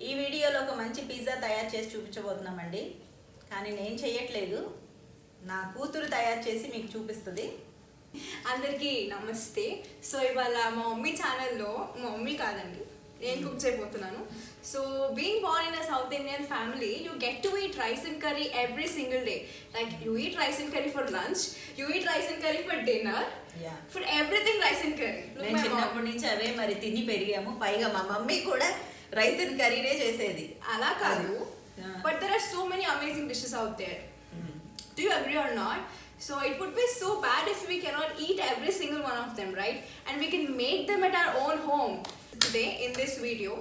ఈ వీడియోలో ఒక మంచి పిజ్జా తయారు చేసి చూపించబోతున్నామండి. కానీ నేను చేయట్లేదు, నా కూతురు తయారు చేసి మీకు చూపిస్తుంది. అందరికీ నమస్తే. సో ఇవాళ మా మమ్మీ ఛానల్లో, మా మమ్మీ కాదండి, నేను కుక్ చేయబోతున్నాను. So being born in a South Indian family, you get to eat rice and curry every single day. Like you eat rice and curry for lunch, you eat rice and curry for dinner, for everything rice and curry. నేను చిన్నప్పటి నుంచి అవే మరి తిని పెరిగాము. పైగా మా mummy కూడా rice and కర్రీనే చేసేది. అలా కాదు, but there are so many amazing dishes out there. Do you agree or not? So it would be so bad if we cannot eat every single one of them, right? And we can make them at our own home. Today in this video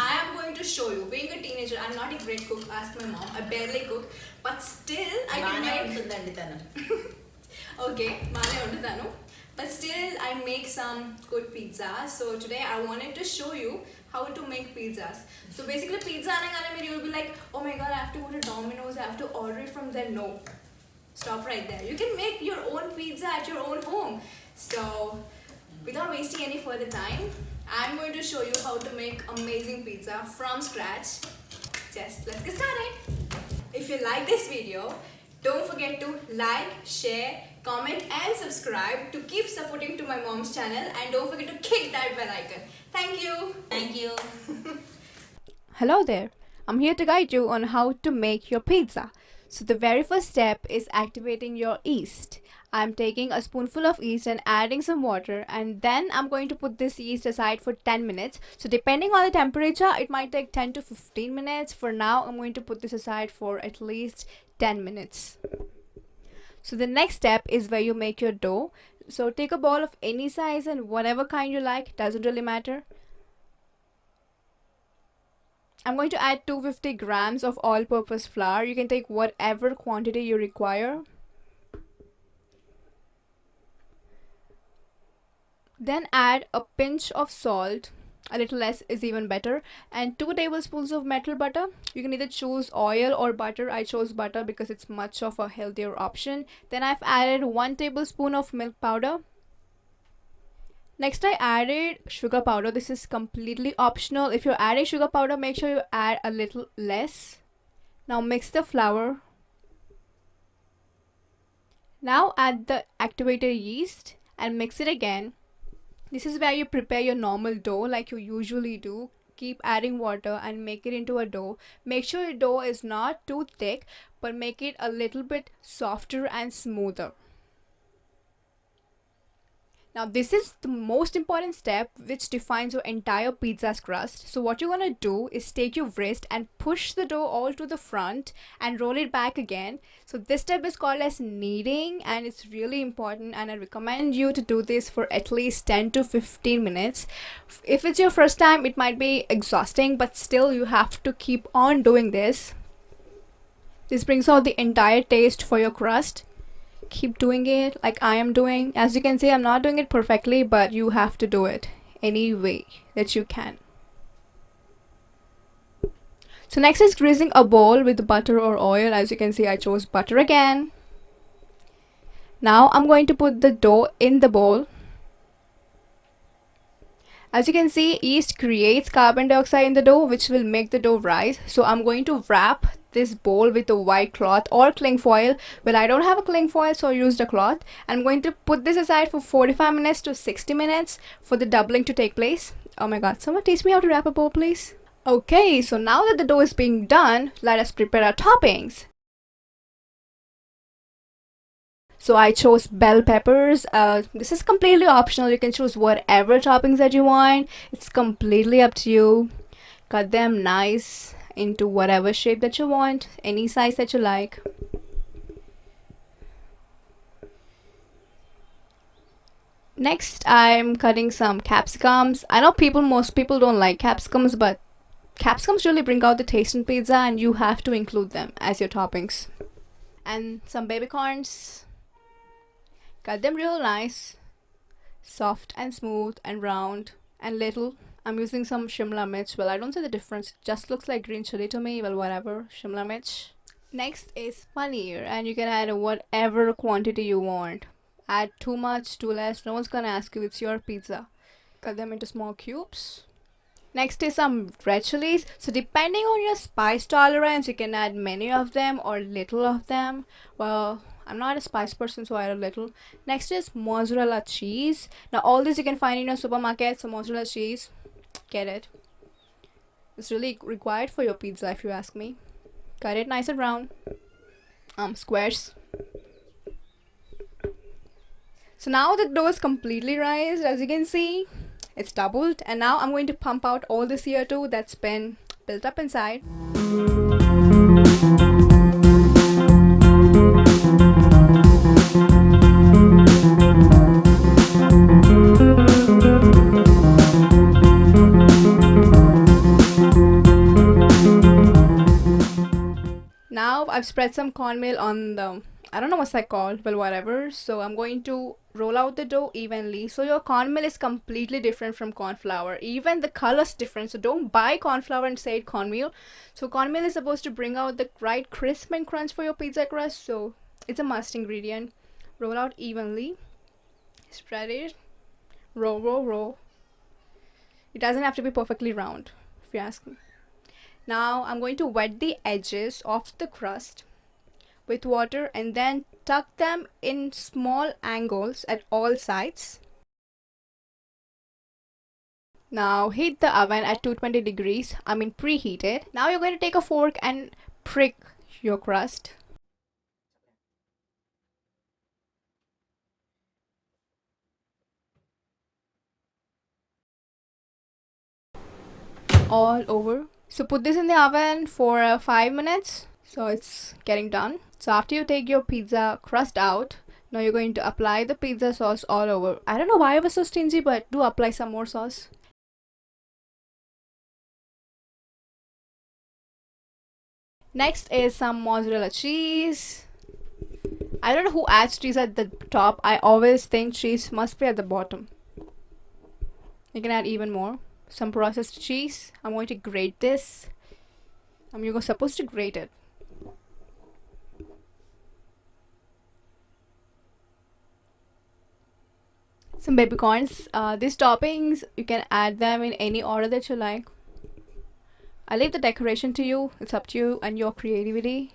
I am going to show you. Being a teenager, I'm not a great cook, ask my mom. I barely cook, but still I can make okay, baane undutanu, but still I make some good pizza. So today I wanted to show you how to make pizzas. So basically pizza anagane you will be like, oh my god, I have to go to Domino's, I have to order it from there. No, stop right there. You can make your own pizza at your own home. So without wasting any further time, I'm going to show you how to make amazing pizza from scratch. Just let's get started. If you like this video, don't forget to like, share, comment and subscribe to keep supporting to my mom's channel, and don't forget to kick that bell icon. Thank you. Thank you. Hello there. I'm here to guide you on how to make your pizza. So the very first step is activating your yeast. I'm taking a spoonful of yeast and adding some water, and then I'm going to put this yeast aside for 10 minutes. So depending on the temperature, it might take 10 to 15 minutes. For now, I'm going to put this aside for at least 10 minutes. So the next step is where you make your dough. So take a ball of any size and whatever kind you like, doesn't really matter. I'm going to add 250 grams of all-purpose flour. You can take whatever quantity you require. Then add a pinch of salt, a little less is even better, and 2 tablespoons of melted butter. You can either choose oil or butter. I chose butter because it's much of a healthier option. Then I've added 1 tablespoon of milk powder. Next I added sugar powder. This is completely optional. If you're adding sugar powder, make sure you add a little less. Now mix the flour. Now add the activated yeast and mix it again. This is where you prepare your normal dough like you usually do. Keep adding water and make it into a dough. Make sure your dough is not too thick, but make it a little bit softer and smoother. Now this is the most important step which defines your entire pizza's crust. So what you're gonna do is take your wrist and push the dough all to the front and roll it back again. So this step is called as kneading, and it's really important, and I recommend you to do this for at least 10 to 15 minutes. If it's your first time, it might be exhausting, but still you have to keep on doing this. This brings out the entire taste for your crust. Keep doing it like I am doing. As you can see, I'm not doing it perfectly, but you have to do it any way that you can. So next is greasing a bowl with butter or oil. As you can see, I chose butter again. Now I'm going to put the dough in the bowl. As you can see, yeast creates carbon dioxide in the dough, which will make the dough rise. So I'm going to wrap this bowl with a white cloth or cling foil. Well, I don't have a cling foil, so I used a cloth. I'm going to put this aside for 45 minutes to 60 minutes for the doubling to take place. Oh my god, someone teach me how to wrap a bowl, please. Okay, so now that the dough is being done, let us prepare our toppings. So I chose bell peppers. This is completely optional. You can choose whatever toppings that you want. It's completely up to you. Cut them nice into whatever shape that you want, any size that you like. Next, I'm cutting some capsicums. I know most people don't like capsicums, but capsicums really bring out the taste in pizza, and you have to include them as your toppings. And some baby corns. Cut them real nice, soft and smooth and round and little. I'm using some shimla mirch. Well, I don't see the difference. It just looks like green chili to me. Well, whatever. Shimla mirch. Next is paneer, and you can add whatever quantity you want. Add too much, too less. No one's gonna ask you. It's your pizza. Cut them into small cubes. Next is some red chilies. So depending on your spice tolerance, you can add many of them or little of them. Well, I'm not a spice person, so I add a little. Next is mozzarella cheese. Now all this you can find in your supermarket. So mozzarella cheese, get it. It's really required for your pizza if you ask me. Cut it nice and round. Squares. So now the dough is completely raised, as you can see. It's doubled, and now I'm going to pump out all the CO2 that's been built up inside. Now I've spread some cornmeal on the, I don't know what's that called, well, whatever. So I'm going to roll out the dough evenly. So your cornmeal is completely different from corn flour. Even the color's different. So don't buy corn flour and say it cornmeal. So cornmeal is supposed to bring out the right crisp and crunch for your pizza crust. So it's a must ingredient. Roll out evenly. Spread it. Roll, roll, roll. It doesn't have to be perfectly round, if you ask me. Now I'm going to wet the edges of the crust with water and then tuck them in small angles at all sides. Now heat the oven at 220 degrees, preheat it. Now you're going to take a fork and prick your crust. All over. So put this in the oven for 5 minutes. So it's getting done. So after you take your pizza crust out, now you're going to apply the pizza sauce all over. I don't know why I was so stingy, but do apply some more sauce. Next is some mozzarella cheese. I don't know who adds cheese at the top. I always think cheese must be at the bottom. You can add even more. Some processed cheese. I'm going to grate this. You're supposed to grate it. Some baby corns. These toppings, you can add them in any order that you like. I leave the decoration to you. It's up to you and your creativity.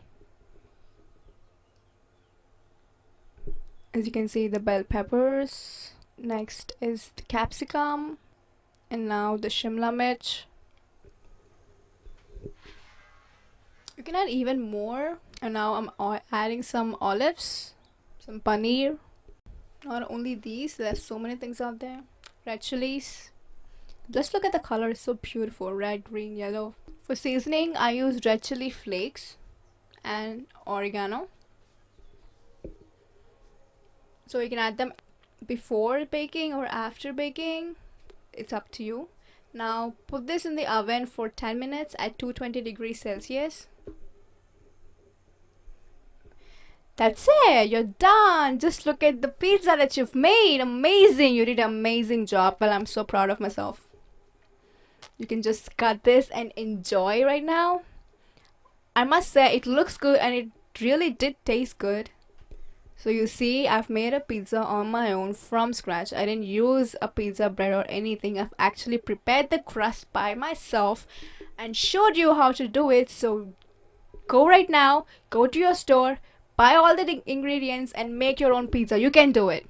As you can see, the bell peppers. Next is the capsicum. And now the shimla mirch. You can add even more. And now I'm adding some olives, some paneer. Not only these, there's so many things out there. Red chilies. Just look at the color, it's so beautiful. Red, green, yellow. For seasoning, I use red chili flakes and oregano. So you can add them before baking or after baking. It's up to you. Now put this in the oven for 10 minutes at 220 degrees Celsius. That's it, you're done. Just look at the pizza that you've made. Amazing, you did an amazing job. Well, I'm so proud of myself. You can just cut this and enjoy right now. I must say it looks good and it really did taste good. So you see, I've made a pizza on my own from scratch. I didn't use a pizza bread or anything. I've actually prepared the crust by myself and showed you how to do it. So go right now, go to your store, buy all the ingredients and make your own pizza. You can do it.